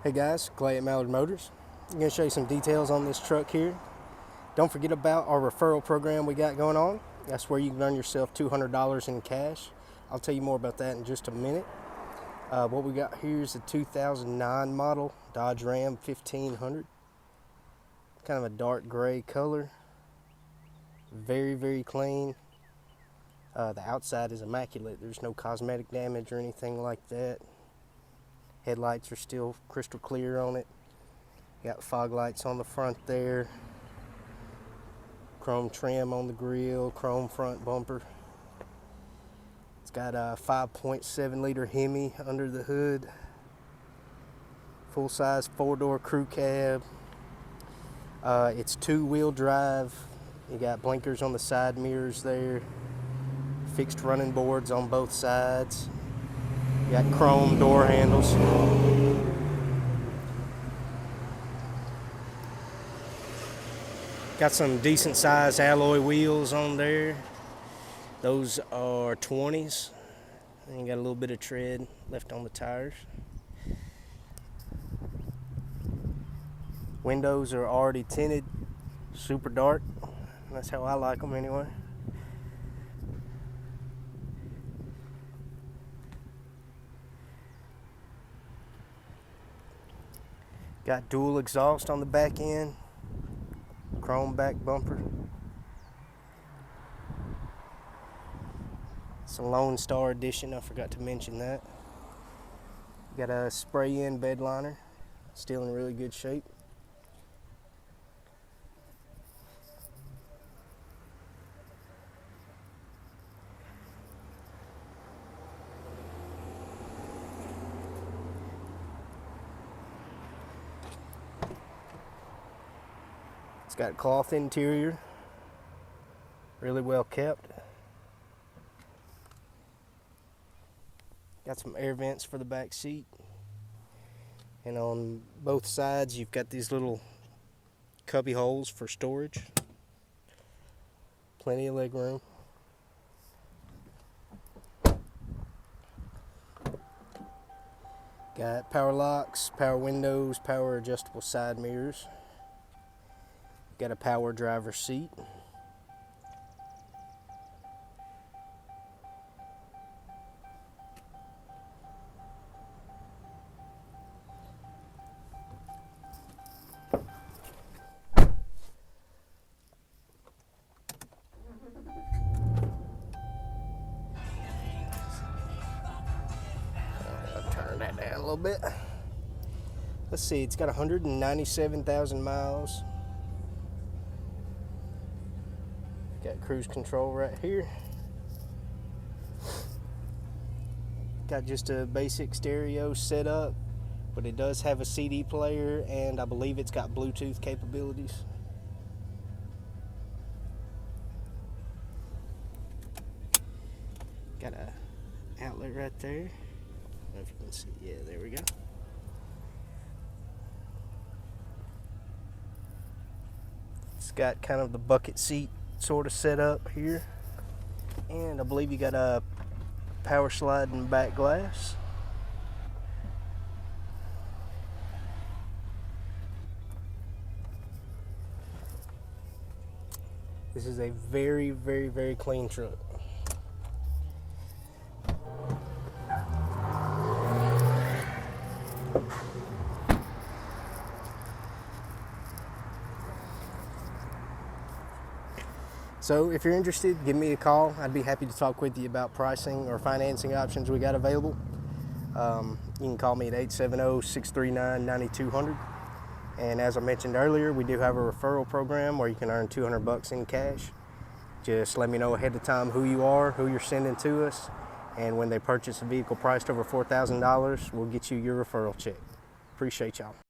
Hey guys, Clay at Mallard Motors. I'm going to show you some details on this truck here. Don't forget about our referral program we got going on. That's where you can earn yourself $200 in cash. I'll tell you more about that in just a minute. What we got here is a 2009 model Dodge Ram 1500. Kind of a dark gray color. Very, very clean. The outside is immaculate. There's no cosmetic damage or anything like that. Headlights are still crystal clear on it. Got fog lights on the front there. Chrome trim on the grille, chrome front bumper. It's got a 5.7 liter Hemi under the hood. Full size 4-door crew cab. It's 2-wheel drive. You got blinkers on the side mirrors there. Fixed running boards on both sides. Got chrome door handles. Got some decent sized alloy wheels on there. Those are 20s. And you got a little bit of tread left on the tires. Windows are already tinted, super dark. That's how I like them anyway. Got dual exhaust on the back end, chrome back bumper. It's a LoneStar edition, I forgot to mention that. Got a spray-in bed liner, still in really good shape. It's got cloth interior, really well kept. Got some air vents for the back seat. And on both sides you've got these little cubby holes for storage. Plenty of leg room. Got power locks, power windows, power adjustable side mirrors. Got a power driver seat. I'll turn that down a little bit. Let's see, it's got 197,000 miles. Got cruise control right here. Got just a basic stereo setup, but it does have a CD player, and I believe it's got Bluetooth capabilities. Got a outlet right there. I don't know if you can see. Yeah, there we go. It's got kind of the bucket seat sort of set up here, and I believe you got a power sliding back glass. This is a very, very, very clean truck. So if you're interested, give me a call. I'd be happy to talk with you about pricing or financing options we got available. You can call me at 870-639-9200. And as I mentioned earlier, we do have a referral program where you can earn $200 in cash. Just let me know ahead of time who you are, who you're sending to us, and when they purchase a vehicle priced over $4,000, we'll get you your referral check. Appreciate y'all.